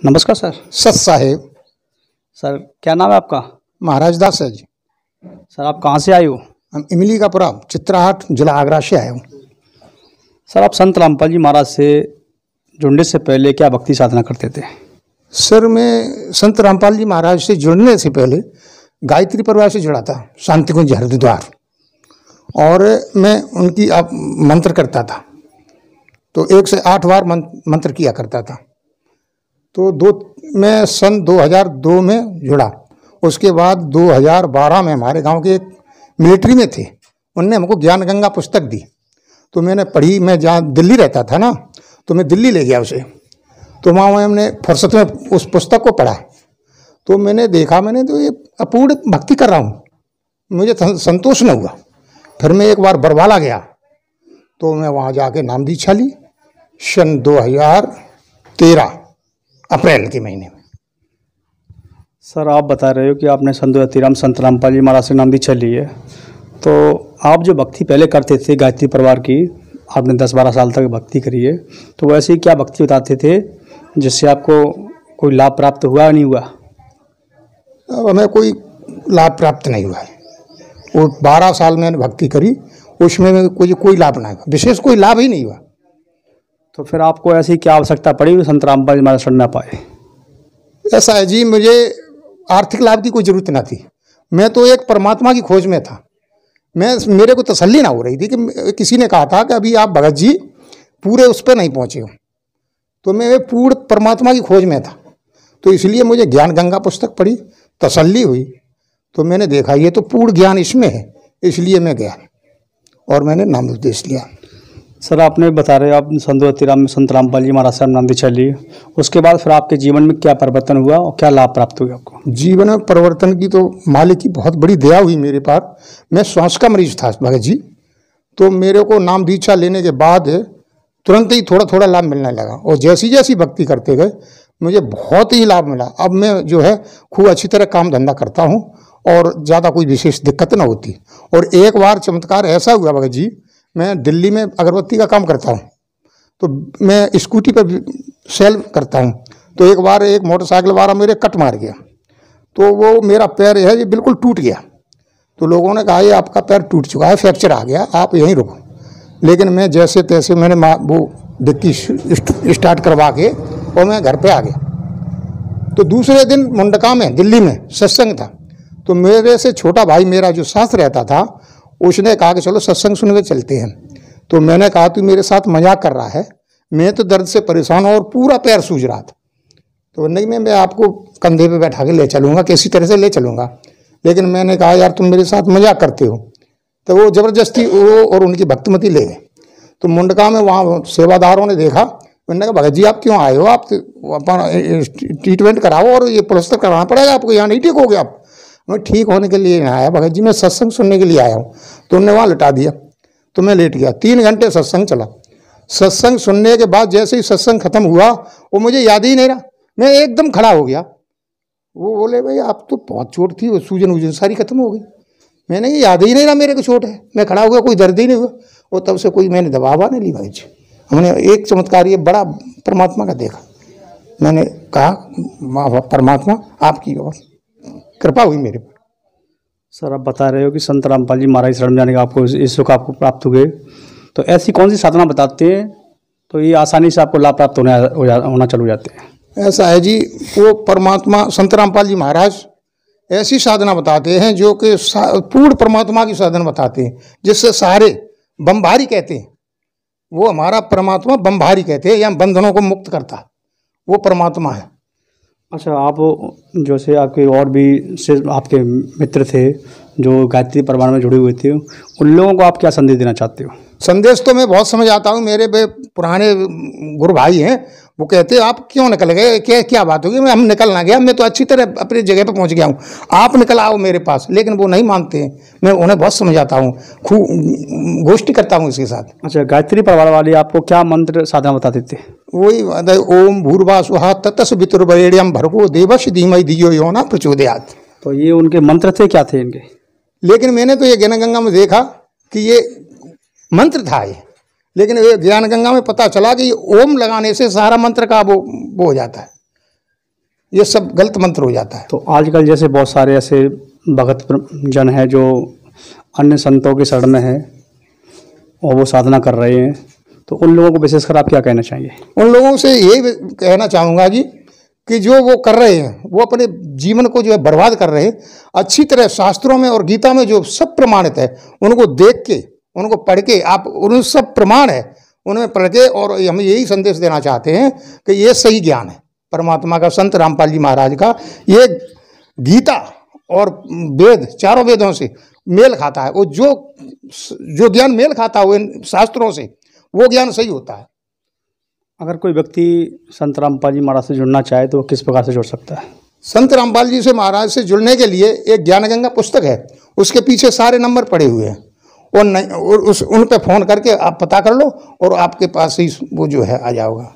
नमस्कार सर। सत साहेब। सर क्या नाम है आपका? महाराज दास है जी। सर आप कहाँ से आए हो? हम इमली का पुरा चित्राहाट जिला आगरा से आए हूँ। सर आप संत रामपाल जी महाराज से जुड़ने से पहले क्या भक्ति साधना करते थे? सर मैं संत रामपाल जी महाराज से जुड़ने से पहले गायत्री परिवार से जुड़ा था, शांति कुंज हरिद्वार, और मैं उनकी मंत्र करता था। तो 1 से 8 बार मंत्र किया करता था। तो मैं सन 2002 में जुड़ा। उसके बाद 2012 में हमारे गांव के एक मिलिट्री में थे, उनने हमको ज्ञान गंगा पुस्तक दी। तो मैंने पढ़ी। मैं जहाँ दिल्ली रहता था ना, तो मैं दिल्ली ले गया उसे। तो वहाँ हमने फुर्सत में उस पुस्तक को पढ़ा। तो मैंने देखा, मैंने तो ये अपूर्ण भक्ति कर रहा हूँ, मुझे संतोष न हुआ। फिर मैं एक बार बरवाला गया, तो मैं वहाँ जाके नाम दीक्षा ली सन 2013 अप्रैल के महीने में। सर आप बता रहे हो कि आपने सन 2013 में संत रामपाल जी महाराज से नाम दीक्षा ली है। तो आप जो भक्ति पहले करते थे गायत्री परिवार की, आपने 10-12 साल तक भक्ति करी है, तो वैसे ही क्या भक्ति बताते थे जिससे आपको कोई लाभ प्राप्त हुआ या नहीं हुआ? अब हमें कोई लाभ प्राप्त नहीं हुआ है। वो 12 साल मैंने भक्ति करी, उसमें कोई लाभ नहीं हुआ, विशेष कोई लाभ ही नहीं हुआ। तो फिर आपको ऐसी क्या आवश्यकता पड़ी संत रामपाल जी महाराज से ना पाए? ऐसा है जी, मुझे आर्थिक लाभ की कोई ज़रूरत ना थी। मैं तो एक परमात्मा की खोज में था। मेरे को तसल्ली ना हो रही थी कि किसी ने कहा था कि अभी आप भगत जी पूरे उस पर नहीं पहुँचे हो। तो मैं पूर्ण परमात्मा की खोज में था। तो इसलिए मुझे ज्ञान गंगा पुस्तक पढ़ी, तसल्ली हुई। तो मैंने देखा ये तो पूर्ण ज्ञान इसमें है, इसलिए मैं गया और मैंने नाम उपदेश लिया। सर आपने बता रहे आप सन 2013 में संत रामपाल जी महाराज से नाम दीक्षा ली, उसके बाद फिर आपके जीवन में क्या परिवर्तन हुआ और क्या लाभ प्राप्त हुआ आपको? जीवन में परिवर्तन की तो मालिक की बहुत बड़ी दया हुई मेरे पास। मैं श्वास का मरीज था भगत जी। तो मेरे को नाम दीक्षा लेने के बाद तुरंत ही थोड़ा थोड़ा लाभ मिलने लगा, और जैसी जैसी भक्ति करते गए मुझे बहुत ही लाभ मिला। अब मैं जो है खूब अच्छी तरह काम धंधा करता हूँ और ज़्यादा कोई विशेष दिक्कत ना होती। और एक बार चमत्कार ऐसा हुआ भगत जी, मैं दिल्ली में अगरबत्ती का काम करता हूँ, तो मैं स्कूटी पर सेल करता हूँ। तो एक बार एक मोटरसाइकिल वाला मेरे कट मार गया, तो वो मेरा पैर है ये बिल्कुल टूट गया। तो लोगों ने कहा ये आपका पैर टूट चुका है, फ्रैक्चर आ गया, आप यहीं रुको। लेकिन मैं जैसे तैसे मैंने वो डिक्की स्टार्ट करवा के और मैं घर पे आ गया। तो दूसरे दिन मुंडका में दिल्ली में सत्संग था। तो मेरे से छोटा भाई मेरा जो साथ रहता था, उसने कहा कि चलो सत्संग सुनने चलते हैं। तो मैंने कहा तू मेरे साथ मजाक कर रहा है, मैं तो दर्द से परेशान हूँ और पूरा पैर सूज रहा था। तो नहीं, मैं आपको कंधे पे बैठा के ले चलूँगा, किसी तरह से ले चलूँगा। लेकिन मैंने कहा यार तुम मेरे साथ मजाक करते हो। तो वो ज़बरदस्ती वो और उनकी भक्तिमती ले गए। तो मुंडका में वहाँ सेवादारों ने देखा, उन्होंने कहा भगत जी आप क्यों आए हो, आप अपना ट्रीटमेंट कराओ और ये प्लास्टर कराना पड़ेगा आपको, यहाँ नहीं ठीक हो गया आप। मैं ठीक होने के लिए नहीं आया भगत जी, मैं सत्संग सुनने के लिए आया हूँ। तो उन्होंने वहाँ लिटा दिया। तो मैं लेट गया। 3 घंटे सत्संग चला। सत्संग सुनने के बाद जैसे ही सत्संग खत्म हुआ, वो मुझे याद ही नहीं रहा, मैं एकदम खड़ा हो गया। वो बोले भाई आप तो बहुत चोट थी, वो सूजन वूजन सारी खत्म हो गई। मैंने ये याद ही नहीं रहा मेरे को चोट है, मैं खड़ा हो गया, कोई दर्द ही नहीं हुआ। और तब से कोई मैंने दवा नहीं ली भाई जी। हमने एक चमत्कार ये बड़ा परमात्मा का देखा। मैंने कहा परमात्मा आपकी और कृपा हुई मेरे पर। सर आप बता रहे हो कि संत रामपाल जी महाराज शरण जाने का आपको इस सुख आपको प्राप्त हुए, तो ऐसी कौन सी साधना बताते हैं तो ये आसानी से आपको लाभ प्राप्त होना चालू जाते हैं? ऐसा है जी, वो परमात्मा संत रामपाल जी महाराज ऐसी साधना बताते हैं जो कि पूर्ण परमात्मा की साधना बताते हैं, जिससे सारे बमभारी कहते हैं। वो हमारा परमात्मा बमभारी कहते हैं, या बंधनों को मुक्त करता, वो परमात्मा है। अच्छा, आप जैसे आपके और भी से आपके मित्र थे जो गायत्री परिवार में जुड़े हुए थे, उन लोगों को आप क्या संदेश देना चाहते हो? संदेश तो मैं बहुत समझ आता हूँ। मेरे पुराने गुरु भाई हैं, वो कहते हैं आप क्यों निकल गए, क्या बात होगी। हम निकल ना गया, मैं तो अच्छी तरह अपनी जगह पे पहुँच गया हूँ, आप निकल आओ मेरे पास। लेकिन वो नहीं मानते हैं। मैं उन्हें बहुत समझाता हूँ, खूब गोष्ठी करता हूँ इसके साथ। अच्छा, गायत्री परिवार वाले आपको क्या मंत्र साधना बताते थे? वही ओम भूर्भुवः स्वः तत्सवितुर्वरेण्यं भर्गो देवस्य धीमहि धियो यो न प्रचोदयात्। तो ये उनके मंत्र थे, क्या थे इनके? लेकिन मैंने तो ये ज्ञान गंगा में देखा कि ये मंत्र था ये, लेकिन ये ज्ञान गंगा में पता चला कि ओम लगाने से सारा मंत्र का वो हो जाता है। ये सब गलत मंत्र हो जाता है। तो आजकल जैसे बहुत सारे ऐसे भगत जन हैं जो अन्य संतों के शरण में हैं और वो साधना कर रहे हैं, तो उन लोगों को विशेषकर आप क्या कहना चाहिए? उन लोगों से यही कहना चाहूँगा जी कि जो वो कर रहे हैं वो अपने जीवन को जो है बर्बाद कर रहे हैं। अच्छी तरह शास्त्रों में और गीता में जो सब प्रमाणित है उनको देख के, उनको पढ़ के, आप उन सब प्रमाण है उनमें पढ़ के, और हम यही संदेश देना चाहते हैं कि ये सही ज्ञान है परमात्मा का, संत रामपाल जी महाराज का। ये गीता और वेद, चारों वेदों से मेल खाता है। वो जो ज्ञान मेल खाता है इन शास्त्रों से, वो ज्ञान सही होता है। अगर कोई व्यक्ति संत रामपाल जी महाराज से जुड़ना चाहे तो वो किस प्रकार से जुड़ सकता है? संत रामपाल जी से महाराज से जुड़ने के लिए एक ज्ञान गंगा पुस्तक है, उसके पीछे सारे नंबर पड़े हुए हैं, और उन पे फ़ोन करके आप पता कर लो और आपके पास ही वो जो है आ जाओगा।